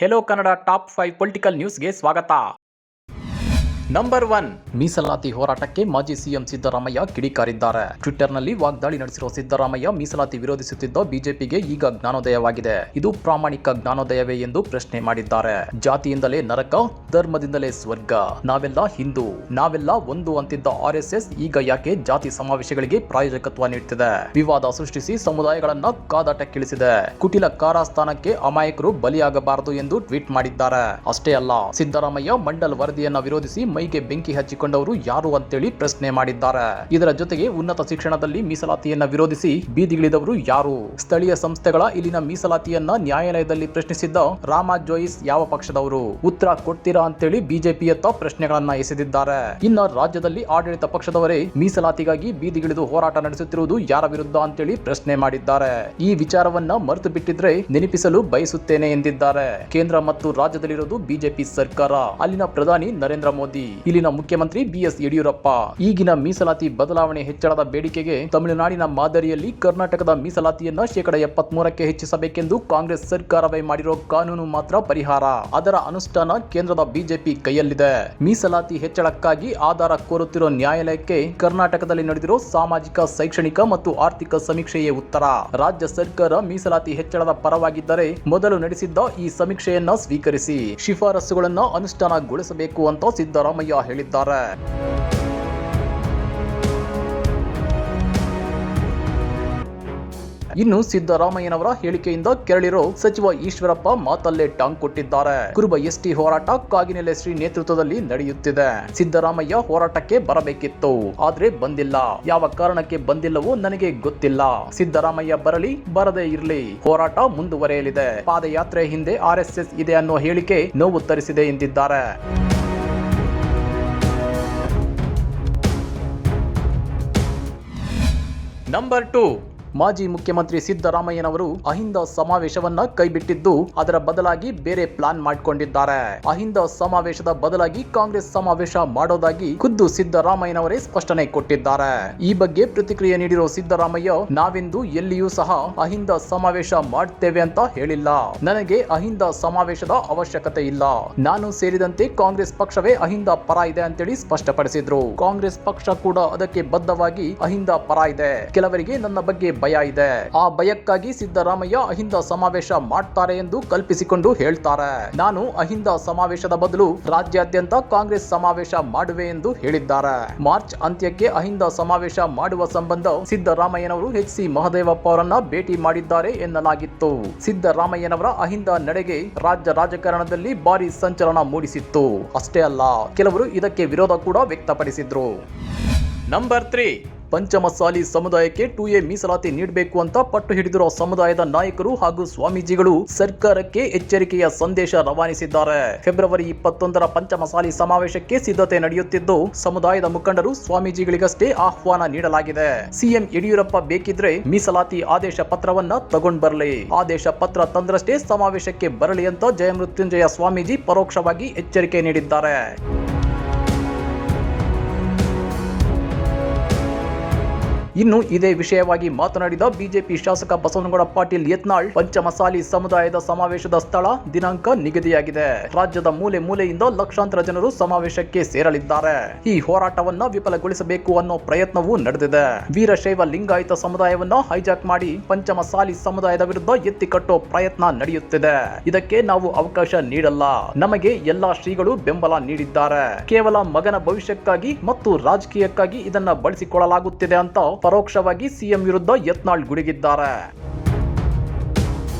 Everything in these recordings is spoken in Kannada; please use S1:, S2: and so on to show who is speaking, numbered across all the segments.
S1: ಹೆಲೋ ಕನ್ನಡ ಟಾಪ್ 5 ಪೊಲಿಟಿಕಲ್ ನ್ಯೂಸ್ಗೆ ಸ್ವಾಗತ. ನಂಬರ್ 1, ಮೀಸಲಾತಿ ಹೋರಾಟಕ್ಕೆ ಮಾಜಿ ಸಿಎಂ ಸಿದ್ದರಾಮಯ್ಯ ಕಿಡಿಕಾರಿದ್ದಾರೆ. ಟ್ವಿಟರ್ನಲ್ಲಿ ವಾಗ್ದಾಳಿ ನಡೆಸಿರುವ ಸಿದ್ದರಾಮಯ್ಯ ಮೀಸಲಾತಿ ವಿರೋಧಿಸುತ್ತಿದ್ದ ಬಿಜೆಪಿಗೆ ಈಗ ಜ್ಞಾನೋದಯವಾಗಿದೆ. ಇದು ಪ್ರಾಮಾಣಿಕ ಜ್ಞಾನೋದಯವೇ ಎಂದು ಪ್ರಶ್ನೆ ಮಾಡಿದ್ದಾರೆ. ಜಾತಿಯಿಂದಲೇ ನರಕ, ಧರ್ಮದಿಂದಲೇ ಸ್ವರ್ಗ, ನಾವೆಲ್ಲ ಹಿಂದೂ, ನಾವೆಲ್ಲ ಒಂದು ಅಂತಿದ್ದ ಆರ್ಎಸ್ಎಸ್ ಈಗ ಯಾಕೆ ಜಾತಿ ಸಮಾವೇಶಗಳಿಗೆ ಪ್ರಾಯೋಜಕತ್ವ ನೀಡುತ್ತಿದೆ? ವಿವಾದ ಸೃಷ್ಟಿಸಿ ಸಮುದಾಯಗಳನ್ನ ಕಾದಾಟಕ್ಕಿಳಿಸಿದೆ. ಕುಟಿಲ ಕಾರಾಸ್ಥಾನಕ್ಕೆ ಅಮಾಯಕರು ಬಲಿಯಾಗಬಾರದು ಎಂದು ಟ್ವೀಟ್ ಮಾಡಿದ್ದಾರೆ. ಅಷ್ಟೇ ಅಲ್ಲ, ಸಿದ್ದರಾಮಯ್ಯ ಮಂಡಲ್ ವರದಿಯನ್ನ ವಿರೋಧಿಸಿ ಮೈಗೆ ಬೆಂಕಿ ಹಚ್ಚಿಕೊಂಡವರು ಯಾರು ಅಂತೇಳಿ ಪ್ರಶ್ನೆ ಮಾಡಿದ್ದಾರೆ. ಇದರ ಜೊತೆಗೆ ಉನ್ನತ ಶಿಕ್ಷಣದಲ್ಲಿ ಮೀಸಲಾತಿಯನ್ನ ವಿರೋಧಿಸಿ ಬೀದಿಗಿಳಿದವರು ಯಾರು? ಸ್ಥಳೀಯ ಸಂಸ್ಥೆಗಳ ಇಲ್ಲಿನ ಮೀಸಲಾತಿಯನ್ನ ನ್ಯಾಯಾಲಯದಲ್ಲಿ ಪ್ರಶ್ನಿಸಿದ್ದ ರಾಮ ಜೋಯಿಸ್ ಯಾವ ಪಕ್ಷದವರು? ಉತ್ತರ ಕೊಡ್ತೀರಾ ಅಂತೇಳಿ ಬಿಜೆಪಿಯತ್ತ ಪ್ರಶ್ನೆಗಳನ್ನ ಎಸೆದಿದ್ದಾರೆ. ಇನ್ನ ರಾಜ್ಯದಲ್ಲಿ ಆಡಳಿತ ಪಕ್ಷದವರೇ ಮೀಸಲಾತಿಗಾಗಿ ಬೀದಿಗಿಳಿದು ಹೋರಾಟ ನಡೆಸುತ್ತಿರುವುದು ಯಾರ ವಿರುದ್ಧ ಅಂತೇಳಿ ಪ್ರಶ್ನೆ ಮಾಡಿದ್ದಾರೆ. ಈ ವಿಚಾರವನ್ನ ಮರೆತು ಬಿಟ್ಟಿದ್ರೆ ನೆನಪಿಸಲು ಬಯಸುತ್ತೇನೆ ಎಂದಿದ್ದಾರೆ. ಕೇಂದ್ರ ಮತ್ತು ರಾಜ್ಯದಲ್ಲಿರೋದು ಬಿಜೆಪಿ ಸರ್ಕಾರ, ಅಲ್ಲಿನ ಪ್ರಧಾನಿ ನರೇಂದ್ರ ಮೋದಿ, ಇಲ್ಲಿನ ಮುಖ್ಯಮಂತ್ರಿ ಬಿಎಸ್ ಯಡಿಯೂರಪ್ಪ. ಈಗಿನ ಮೀಸಲಾತಿ ಬದಲಾವಣೆ ಹೆಚ್ಚಳದ ಬೇಡಿಕೆಗೆ ತಮಿಳುನಾಡಿನ ಮಾದರಿಯಲ್ಲಿ ಕರ್ನಾಟಕದ ಮೀಸಲಾತಿಯನ್ನ 73% ಹೆಚ್ಚಿಸಬೇಕೆಂದು ಕಾಂಗ್ರೆಸ್ ಸರ್ಕಾರವೇ ಮಾಡಿರೋ ಕಾನೂನು ಮಾತ್ರ ಪರಿಹಾರ. ಅದರ ಅನುಷ್ಠಾನ ಕೇಂದ್ರದ ಬಿಜೆಪಿ ಕೈಯಲ್ಲಿದೆ. ಮೀಸಲಾತಿ ಹೆಚ್ಚಳಕ್ಕಾಗಿ ಆಧಾರ ಕೋರುತ್ತಿರೋ ನ್ಯಾಯಾಲಯಕ್ಕೆ ಕರ್ನಾಟಕದಲ್ಲಿ ನಡೆದಿರೋ ಸಾಮಾಜಿಕ, ಶೈಕ್ಷಣಿಕ ಮತ್ತು ಆರ್ಥಿಕ ಸಮೀಕ್ಷೆಯೇ ಉತ್ತರ. ರಾಜ್ಯ ಸರ್ಕಾರ ಮೀಸಲಾತಿ ಹೆಚ್ಚಳದ ಪರವಾಗಿದ್ದರೆ ಮೊದಲು ನಡೆಸಿದ್ದ ಈ ಸಮೀಕ್ಷೆಯನ್ನ ಸ್ವೀಕರಿಸಿ ಶಿಫಾರಸುಗಳನ್ನ ಅನುಷ್ಠಾನಗೊಳಿಸಬೇಕು ಅಂತ ಸಿದ್ದರಾಮಯ್ಯ ಹೇಳಿದ್ದಾರೆ. ಇನ್ನು ಸಿದ್ದರಾಮಯ್ಯನವರ ಹೇಳಿಕೆಯಿಂದ ಕೆರಳಿರೋ ಸಚಿವ ಈಶ್ವರಪ್ಪ ಮಾತಲ್ಲೇ ಟಾಂಗ್ ಕೊಟ್ಟಿದ್ದಾರೆ. ಕುರುಬ ಎಸ್ಟಿ ಹೋರಾಟ ಕಾಗಿನೆಲೆ ಶ್ರೀ ನೇತೃತ್ವದಲ್ಲಿ ನಡೆಯುತ್ತಿದೆ. ಸಿದ್ದರಾಮಯ್ಯ ಹೋರಾಟಕ್ಕೆ ಬರಬೇಕಿತ್ತು, ಆದ್ರೆ ಬಂದಿಲ್ಲ. ಯಾವ ಕಾರಣಕ್ಕೆ ಬಂದಿಲ್ಲವೋ ನನಗೆ ಗೊತ್ತಿಲ್ಲ. ಸಿದ್ದರಾಮಯ್ಯ ಬರಲಿ, ಬರದೇ ಇರಲಿ, ಹೋರಾಟ ಮುಂದುವರೆಯಲಿದೆ. ಪಾದಯಾತ್ರೆ ಹಿಂದೆ ಆರ್ಎಸ್ಎಸ್ ಇದೆ ಅನ್ನೋ ಹೇಳಿಕೆ ನೋವು ತರಿಸಿದೆ ಎಂದಿದ್ದಾರೆ. ನಂಬರ್ 2, ಮಾಜಿ ಮುಖ್ಯಮಂತ್ರಿ ಸಿದ್ದರಾಮಯ್ಯನವರು ಅಹಿಂದ ಸಮಾವೇಶವನ್ನ ಕೈಬಿಟ್ಟಿದ್ದು ಅದರ ಬದಲಾಗಿ ಬೇರೆ ಪ್ಲಾನ್ ಮಾಡಿಕೊಂಡಿದ್ದಾರೆ. ಅಹಿಂದ ಸಮಾವೇಶದ ಬದಲಾಗಿ ಕಾಂಗ್ರೆಸ್ ಸಮಾವೇಶ ಮಾಡೋದಾಗಿ ಖುದ್ದು ಸಿದ್ದರಾಮಯ್ಯನವರೇ ಸ್ಪಷ್ಟನೆ ಕೊಟ್ಟಿದ್ದಾರೆ. ಈ ಬಗ್ಗೆ ಪ್ರತಿಕ್ರಿಯೆ ನೀಡಿರೋ ಸಿದ್ದರಾಮಯ್ಯ, ನಾವೆಂದು ಎಲ್ಲಿಯೂ ಸಹ ಅಹಿಂದ ಸಮಾವೇಶ ಮಾಡ್ತೇವೆ ಅಂತ ಹೇಳಿಲ್ಲ. ನನಗೆ ಅಹಿಂದ ಸಮಾವೇಶದ ಅವಶ್ಯಕತೆ ಇಲ್ಲ. ನಾನು ಸೇರಿದಂತೆ ಕಾಂಗ್ರೆಸ್ ಪಕ್ಷವೇ ಅಹಿಂದ ಪರ ಇದೆ ಅಂತೇಳಿ ಸ್ಪಷ್ಟಪಡಿಸಿದ್ರು. ಕಾಂಗ್ರೆಸ್ ಪಕ್ಷ ಕೂಡ ಅದಕ್ಕೆ ಬದ್ಧವಾಗಿ ಅಹಿಂದ ಪರ ಇದೆ. ಕೆಲವರಿಗೆ ನನ್ನ ಬಗ್ಗೆ ಭಯ ಇದೆ. ಆ ಭಯಕ್ಕಾಗಿ ಸಿದ್ದರಾಮಯ್ಯ ಅಹಿಂದ ಸಮಾವೇಶ ಮಾಡ್ತಾರೆ ಎಂದು ಕಲ್ಪಿಸಿಕೊಂಡು ಹೇಳ್ತಾರೆ. ನಾನು ಅಹಿಂದ ಸಮಾವೇಶದ ಬದಲು ರಾಜ್ಯಾದ್ಯಂತ ಕಾಂಗ್ರೆಸ್ ಸಮಾವೇಶ ಮಾಡುವೆ ಎಂದು ಹೇಳಿದ್ದಾರೆ. ಮಾರ್ಚ್ ಅಂತ್ಯಕ್ಕೆ ಅಹಿಂದ ಸಮಾವೇಶ ಮಾಡುವ ಸಂಬಂಧ ಸಿದ್ದರಾಮಯ್ಯನವರು ಎಚ್.ಸಿ. ಮಹದೇವಪ್ಪ ಅವರನ್ನ ಭೇಟಿ ಮಾಡಿದ್ದಾರೆ ಎನ್ನಲಾಗಿತ್ತು. ಸಿದ್ದರಾಮಯ್ಯನವರ ಅಹಿಂದ ನಡೆಗೆ ರಾಜ್ಯ ರಾಜಕಾರಣದಲ್ಲಿ ಭಾರಿ ಸಂಚಲನ ಮೂಡಿಸಿತ್ತು. ಅಷ್ಟೇ ಅಲ್ಲ, ಕೆಲವರು ಇದಕ್ಕೆ ವಿರೋಧ ಕೂಡ ವ್ಯಕ್ತಪಡಿಸಿದ್ರು. ನಂಬರ್ 3, ಪಂಚಮಸಾಲಿ ಸಮುದಾಯಕ್ಕೆ 2A ಮೀಸಲಾತಿ ನೀಡಬೇಕು ಅಂತ ಪಟ್ಟು ಹಿಡಿದಿರುವ ಸಮುದಾಯದ ನಾಯಕರು ಹಾಗೂ ಸ್ವಾಮೀಜಿಗಳು ಸರ್ಕಾರಕ್ಕೆ ಎಚ್ಚರಿಕೆಯ ಸಂದೇಶ ರವಾನಿಸಿದ್ದಾರೆ. ಫೆಬ್ರವರಿ 21ರ ಪಂಚಮಸಾಲಿ ಸಮಾವೇಶಕ್ಕೆ ಸಿದ್ಧತೆ ನಡೆಯುತ್ತಿದ್ದು ಸಮುದಾಯದ ಮುಖಂಡರು, ಸ್ವಾಮೀಜಿಗಳಿಗಷ್ಟೇ ಆಹ್ವಾನ ನೀಡಲಾಗಿದೆ. ಸಿಎಂ ಯಡಿಯೂರಪ್ಪ ಬೇಕಿದ್ರೆ ಮೀಸಲಾತಿ ಆದೇಶ ಪತ್ರವನ್ನ ತಗೊಂಡ್ ಬರಲಿ, ಆದೇಶ ಪತ್ರ ತಂದ್ರಷ್ಟೇ ಸಮಾವೇಶಕ್ಕೆ ಬರಲಿ ಅಂತ ಜಯಮೃತ್ಯುಂಜಯ ಸ್ವಾಮೀಜಿ ಪರೋಕ್ಷವಾಗಿ ಎಚ್ಚರಿಕೆ ನೀಡಿದ್ದಾರೆ. ಇನ್ನು ಇದೇ ವಿಷಯವಾಗಿ ಮಾತನಾಡಿದ ಬಿಜೆಪಿ ಶಾಸಕ ಬಸವನಗೌಡ ಪಾಟೀಲ್ ಯತ್ನಾಳ್, ಪಂಚಮಸಾಲಿ ಸಮುದಾಯದ ಸಮಾವೇಶದ ಸ್ಥಳ, ದಿನಾಂಕ ನಿಗದಿಯಾಗಿದೆ. ರಾಜ್ಯದ ಮೂಲೆ ಮೂಲೆಯಿಂದ ಲಕ್ಷಾಂತರ ಜನರು ಸಮಾವೇಶಕ್ಕೆ ಸೇರಲಿದ್ದಾರೆ. ಈ ಹೋರಾಟವನ್ನ ವಿಫಲಗೊಳಿಸಬೇಕು ಅನ್ನೋ ಪ್ರಯತ್ನವೂ ನಡೆದಿದೆ. ವೀರಶೈವ ಲಿಂಗಾಯತ ಸಮುದಾಯವನ್ನ ಹೈಜಾಕ್ ಮಾಡಿ ಪಂಚಮಸಾಲಿ ಸಮುದಾಯದ ವಿರುದ್ಧ ಎತ್ತಿ ಕಟ್ಟೋ ಪ್ರಯತ್ನ ನಡೆಯುತ್ತಿದೆ. ಇದಕ್ಕೆ ನಾವು ಅವಕಾಶ ನೀಡಲ್ಲ. ನಮಗೆ ಎಲ್ಲಾ ಶ್ರೀಗಳು ಬೆಂಬಲ ನೀಡಿದ್ದಾರೆ. ಕೇವಲ ಮಗನ ಭವಿಷ್ಯಕ್ಕಾಗಿ ಮತ್ತು ರಾಜಕೀಯಕ್ಕಾಗಿ ಇದನ್ನ ಬಳಸಿಕೊಳ್ಳಲಾಗುತ್ತಿದೆ ಅಂತ ಪರೋಕ್ಷವಾಗಿ ಸಿಎಂ ವಿರುದ್ಧ ಯತ್ನಾಳ್ ಗುಡುಗಿದ್ದಾರೆ.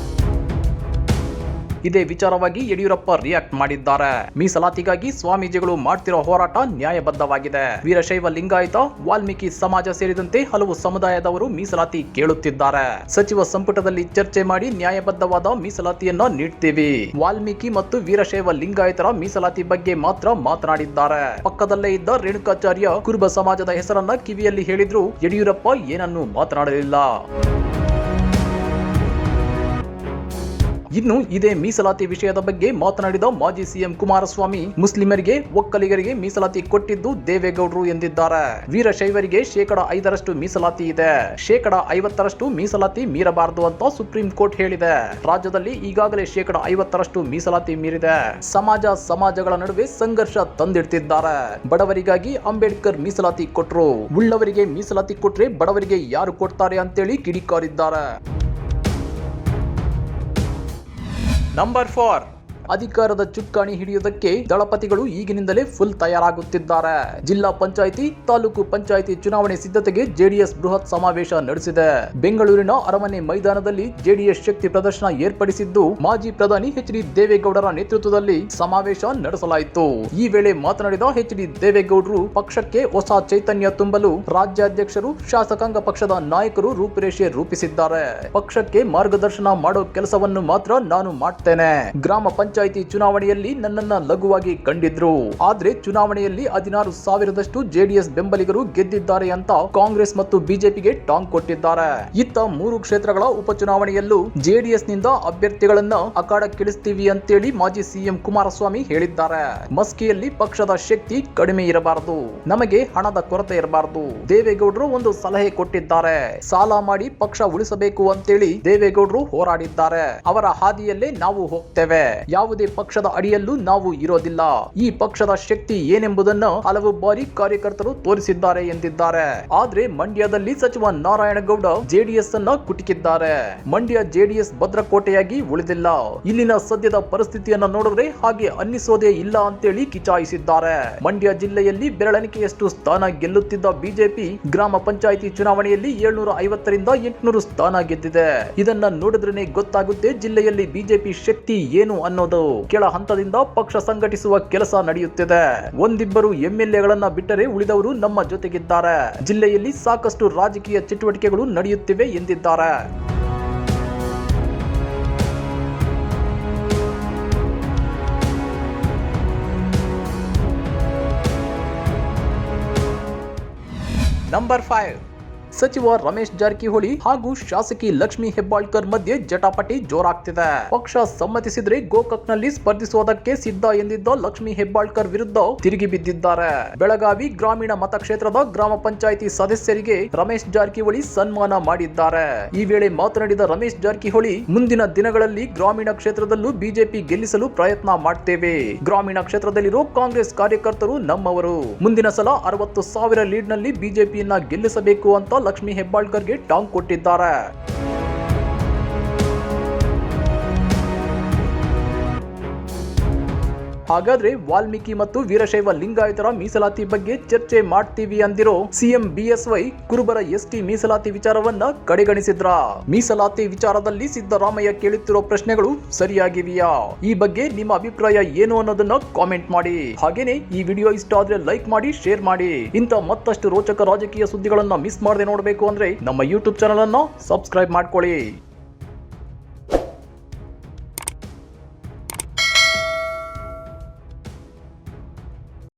S1: ಇದೇ ವಿಚಾರವಾಗಿ ಯಡಿಯೂರಪ್ಪ ರಿಯಾಕ್ಟ್ ಮಾಡಿದ್ದಾರೆ. ಮೀಸಲಾತಿಗಾಗಿ ಸ್ವಾಮೀಜಿಗಳು ಮಾಡ್ತಿರೋ ಹೋರಾಟ ನ್ಯಾಯಬದ್ಧವಾಗಿದೆ. ವೀರಶೈವ ಲಿಂಗಾಯತ, ವಾಲ್ಮೀಕಿ ಸಮಾಜ ಸೇರಿದಂತೆ ಹಲವು ಸಮುದಾಯದವರು ಮೀಸಲಾತಿ ಕೇಳುತ್ತಿದ್ದಾರೆ. ಸಚಿವ ಸಂಪುಟದಲ್ಲಿ ಚರ್ಚೆ ಮಾಡಿ ನ್ಯಾಯಬದ್ಧವಾದ ಮೀಸಲಾತಿಯನ್ನ ನೀಡ್ತೀವಿ. ವಾಲ್ಮೀಕಿ ಮತ್ತು ವೀರಶೈವ ಲಿಂಗಾಯತರ ಮೀಸಲಾತಿ ಬಗ್ಗೆ ಮಾತ್ರ ಮಾತನಾಡಿದ್ದಾರೆ. ಪಕ್ಕದಲ್ಲೇ ಇದ್ದ ರೇಣುಕಾಚಾರ್ಯ ಕುರುಬ ಸಮಾಜದ ಹೆಸರನ್ನ ಕಿವಿಯಲ್ಲಿ ಹೇಳಿದ್ರು ಯಡಿಯೂರಪ್ಪ ಏನನ್ನೂ ಮಾತನಾಡಲಿಲ್ಲ. ಇನ್ನು ಇದೇ ಮೀಸಲಾತಿ ವಿಷಯದ ಬಗ್ಗೆ ಮಾತನಾಡಿದ ಮಾಜಿ ಸಿಎಂ ಕುಮಾರಸ್ವಾಮಿ, ಮುಸ್ಲಿಮರಿಗೆ, ಒಕ್ಕಲಿಗರಿಗೆ ಮೀಸಲಾತಿ ಕೊಟ್ಟಿದ್ದು ದೇವೇಗೌಡರು ಎಂದಿದ್ದಾರೆ. ವೀರಶೈವರಿಗೆ 5% ಮೀಸಲಾತಿ ಇದೆ, 50% ಮೀಸಲಾತಿ ಮೀರಬಾರದು ಅಂತ ಸುಪ್ರೀಂ ಕೋರ್ಟ್ ಹೇಳಿದೆ. ರಾಜ್ಯದಲ್ಲಿ ಈಗಾಗಲೇ 50% ಮೀಸಲಾತಿ ಮೀರಿದೆ. ಸಮಾಜಗಳ ನಡುವೆ ಸಂಘರ್ಷ ತಂದಿಡ್ತಿದ್ದಾರೆ. ಬಡವರಿಗಾಗಿ ಅಂಬೇಡ್ಕರ್ ಮೀಸಲಾತಿ ಕೊಟ್ರು, ಉಳ್ಳವರಿಗೆ ಮೀಸಲಾತಿ ಕೊಟ್ರೆ ಬಡವರಿಗೆ ಯಾರು ಕೊಡ್ತಾರೆ ಅಂತೇಳಿ ಕಿಡಿಕಾರಿದ್ದಾರೆ. ನಂಬರ್ 4, ಅಧಿಕಾರದ ಚುಕ್ಕಾಣಿ ಹಿಡಿಯುವುದಕ್ಕೆ ದಳಪತಿಗಳು ಈಗಿನಿಂದಲೇ ಫುಲ್ ತಯಾರಾಗುತ್ತಿದ್ದಾರೆ. ಜಿಲ್ಲಾ ಪಂಚಾಯಿತಿ, ತಾಲೂಕು ಪಂಚಾಯಿತಿ ಚುನಾವಣೆ ಸಿದ್ಧತೆಗೆ ಜೆಡಿಎಸ್ ಬೃಹತ್ ಸಮಾವೇಶ ನಡೆಸಿದೆ. ಬೆಂಗಳೂರಿನ ಅರಮನೆ ಮೈದಾನದಲ್ಲಿ ಜೆಡಿಎಸ್ ಶಕ್ತಿ ಪ್ರದರ್ಶನ ಏರ್ಪಡಿಸಿದ್ದು, ಮಾಜಿ ಪ್ರಧಾನಿ ಎಚ್.ಡಿ. ದೇವೇಗೌಡರ ನೇತೃತ್ವದಲ್ಲಿ ಸಮಾವೇಶ ನಡೆಸಲಾಯಿತು. ಈ ವೇಳೆ ಮಾತನಾಡಿದ ಎಚ್.ಡಿ. ದೇವೇಗೌಡರು, ಪಕ್ಷಕ್ಕೆ ಹೊಸ ಚೈತನ್ಯ ತುಂಬಲು ರಾಜ್ಯಾಧ್ಯಕ್ಷರು, ಶಾಸಕಾಂಗ ಪಕ್ಷದ ನಾಯಕರು ರೂಪುರೇಷೆ ರೂಪಿಸಿದ್ದಾರೆ. ಪಕ್ಷಕ್ಕೆ ಮಾರ್ಗದರ್ಶನ ಮಾಡೋ ಕೆಲಸವನ್ನು ಮಾತ್ರ ನಾನು ಮಾಡ್ತೇನೆ. ಗ್ರಾಮ ಪಂಚಾಯಿತಿ ಚುನಾವಣೆಯಲ್ಲಿ ನನ್ನನ್ನ ಲಘುವಾಗಿ ಕಂಡಿದ್ರು, ಆದ್ರೆ ಚುನಾವಣೆಯಲ್ಲಿ 16,000ದಷ್ಟು ಜೆಡಿಎಸ್ ಬೆಂಬಲಿಗರು ಗೆದ್ದಿದ್ದಾರೆ ಅಂತ ಕಾಂಗ್ರೆಸ್ ಮತ್ತು ಬಿಜೆಪಿಗೆ ಟಾಂಗ್ ಕೊಟ್ಟಿದ್ದಾರೆ. ಇತ್ತ 3 ಕ್ಷೇತ್ರಗಳ ಉಪಚುನಾವಣೆಯಲ್ಲೂ ಜೆಡಿಎಸ್ ನಿಂದ ಅಭ್ಯರ್ಥಿಗಳನ್ನ ಅಖಾಡಕ್ಕಿಳಿಸ್ತೀವಿ ಅಂತೇಳಿ ಮಾಜಿ ಸಿಎಂ ಕುಮಾರಸ್ವಾಮಿ ಹೇಳಿದ್ದಾರೆ. ಮಸ್ಕಿಯಲ್ಲಿ ಪಕ್ಷದ ಶಕ್ತಿ ಕಡಿಮೆ ಇರಬಾರದು, ನಮಗೆ ಹಣದ ಕೊರತೆ ಇರಬಾರದು. ದೇವೇಗೌಡರು ಒಂದು ಸಲಹೆ ಕೊಟ್ಟಿದ್ದಾರೆ, ಸಾಲ ಮಾಡಿ ಪಕ್ಷ ಉಳಿಸಬೇಕು ಅಂತೇಳಿ ದೇವೇಗೌಡರು ಹೋರಾಡಿದ್ದಾರೆ. ಅವರ ಹಾದಿಯಲ್ಲೇ ನಾವು ಹೋಗ್ತೇವೆ. ಯಾವುದೇ ಪಕ್ಷದ ಅಡಿಯಲ್ಲೂ ನಾವು ಇರೋದಿಲ್ಲ. ಈ ಪಕ್ಷದ ಶಕ್ತಿ ಏನೆಂಬುದನ್ನು ಹಲವು ಬಾರಿ ಕಾರ್ಯಕರ್ತರು ತೋರಿಸಿದ್ದಾರೆ ಎಂದಿದ್ದಾರೆ. ಆದ್ರೆ ಮಂಡ್ಯದಲ್ಲಿ ಸಚಿವ ನಾರಾಯಣಗೌಡ ಜೆಡಿಎಸ್ ಅನ್ನ ಕುಟುಕಿದ್ದಾರೆ. ಮಂಡ್ಯ ಜೆಡಿಎಸ್ ಭದ್ರಕೋಟೆಯಾಗಿ ಉಳಿದಿಲ್ಲ. ಇಲ್ಲಿನ ಸದ್ಯದ ಪರಿಸ್ಥಿತಿಯನ್ನ ನೋಡಿದ್ರೆ ಹಾಗೆ ಅನ್ನಿಸೋದೇ ಇಲ್ಲ ಅಂತೇಳಿ ಕಿಚಾಯಿಸಿದ್ದಾರೆ. ಮಂಡ್ಯ ಜಿಲ್ಲೆಯಲ್ಲಿ ಬೆರಳೆಣಿಕೆಯಷ್ಟು ಸ್ಥಾನ ಗೆಲ್ಲುತ್ತಿದ್ದ ಬಿಜೆಪಿ ಗ್ರಾಮ ಪಂಚಾಯಿತಿ ಚುನಾವಣೆಯಲ್ಲಿ 750ರಿಂದ 800 ಸ್ಥಾನ ಗೆದ್ದಿದೆ. ಇದನ್ನ ನೋಡಿದ್ರೇನೆ ಗೊತ್ತಾಗುತ್ತೆ ಜಿಲ್ಲೆಯಲ್ಲಿ ಬಿಜೆಪಿ ಶಕ್ತಿ ಏನು ಅನ್ನೋದು. ಕೆಳ ಹಂತದಿಂದ ಪಕ್ಷ ಸಂಘಟಿಸುವ ಕೆಲಸ ನಡೆಯುತ್ತಿದೆ. ಒಂದಿಬ್ಬರು ಎಂಎಲ್ಎಗಳನ್ನ ಬಿಟ್ಟರೆ ಉಳಿದವರು ನಮ್ಮ ಜೊತೆಗಿದ್ದಾರೆ. ಜಿಲ್ಲೆಯಲ್ಲಿ ಸಾಕಷ್ಟು ರಾಜಕೀಯ ಚಟುವಟಿಕೆಗಳು ನಡೆಯುತ್ತಿವೆ ಎಂದಿದ್ದಾರೆ. ನಂಬರ್ 5, ಸಚಿವ ರಮೇಶ್ ಜಾರಕಿಹೊಳಿ ಹಾಗೂ ಶಾಸಕಿ ಲಕ್ಷ್ಮಿ ಹೆಬ್ಬಾಳ್ಕರ್ ಮಧ್ಯೆ ಜಟಾಪಟಿ ಜೋರಾಗ್ತಿದೆ. ಪಕ್ಷ ಸಮ್ಮತಿಸಿದ್ರೆ ಗೋಕಾಕ್ನಲ್ಲಿ ಸ್ಪರ್ಧಿಸುವುದಕ್ಕೆ ಸಿದ್ಧ ಎಂದಿದ್ದ ಲಕ್ಷ್ಮಿ ಹೆಬ್ಬಾಳ್ಕರ್ ವಿರುದ್ಧ ತಿರುಗಿ ಬಿದ್ದಿದ್ದಾರೆ. ಬೆಳಗಾವಿ ಗ್ರಾಮೀಣ ಮತಕ್ಷೇತ್ರದ ಗ್ರಾಮ ಪಂಚಾಯಿತಿ ಸದಸ್ಯರಿಗೆ ರಮೇಶ್ ಜಾರಕಿಹೊಳಿ ಸನ್ಮಾನ ಮಾಡಿದ್ದಾರೆ. ಈ ವೇಳೆ ಮಾತನಾಡಿದ ರಮೇಶ್ ಜಾರಕಿಹೊಳಿ, ಮುಂದಿನ ದಿನಗಳಲ್ಲಿ ಗ್ರಾಮೀಣ ಕ್ಷೇತ್ರದಲ್ಲೂ ಬಿಜೆಪಿ ಗೆಲ್ಲಿಸಲು ಪ್ರಯತ್ನ ಮಾಡ್ತೇವೆ. ಗ್ರಾಮೀಣ ಕ್ಷೇತ್ರದಲ್ಲಿರೋ ಕಾಂಗ್ರೆಸ್ ಕಾರ್ಯಕರ್ತರು ನಮ್ಮವರು. ಮುಂದಿನ ಸಲ 60,000 ಲೀಡ್ನಲ್ಲಿ ಬಿಜೆಪಿಯನ್ನ ಗೆಲ್ಲಿಸಬೇಕು ಅಂತ ಲಕ್ಷ್ಮಿ ಹೆಬ್ಬಾಳ್ಕರ್ಗೆ ಟಾಂಗ್ ಕೊಟ್ಟಿದ್ದಾರೆ. ಹಾಗಾದ್ರೆ ವಾಲ್ಮೀಕಿ ಮತ್ತು ವೀರಶೈವ ಲಿಂಗಾಯತರ ಮೀಸಲಾತಿ ಬಗ್ಗೆ ಚರ್ಚೆ ಮಾಡ್ತೀವಿ ಅಂದಿರೋ ಸಿಎಂ ಬಿಎಸ್ವೈ ಕುರುಬರ ಎಸ್ಟಿ ಮೀಸಲಾತಿ ವಿಚಾರವನ್ನ ಕಡೆಗಣಿಸಿದ್ರ? ಮೀಸಲಾತಿ ವಿಚಾರದಲ್ಲಿ ಸಿದ್ದರಾಮಯ್ಯ ಕೇಳುತ್ತಿರೋ ಪ್ರಶ್ನೆಗಳು ಸರಿಯಾಗಿವೆಯಾ? ಈ ಬಗ್ಗೆ ನಿಮ್ಮ ಅಭಿಪ್ರಾಯ ಏನು ಅನ್ನೋದನ್ನ ಕಾಮೆಂಟ್ ಮಾಡಿ. ಹಾಗೇನೆ ಈ ವಿಡಿಯೋ ಇಷ್ಟ ಆದ್ರೆ ಲೈಕ್ ಮಾಡಿ, ಶೇರ್ ಮಾಡಿ. ಇಂಥ ಮತ್ತಷ್ಟು ರೋಚಕ ರಾಜಕೀಯ ಸುದ್ದಿಗಳನ್ನ ಮಿಸ್ ಮಾಡದೆ ನೋಡಬೇಕು ಅಂದ್ರೆ ನಮ್ಮ ಯೂಟ್ಯೂಬ್ ಚಾನೆಲ್ ಅನ್ನು ಸಬ್ಸ್ಕ್ರೈಬ್ ಮಾಡ್ಕೊಳ್ಳಿ.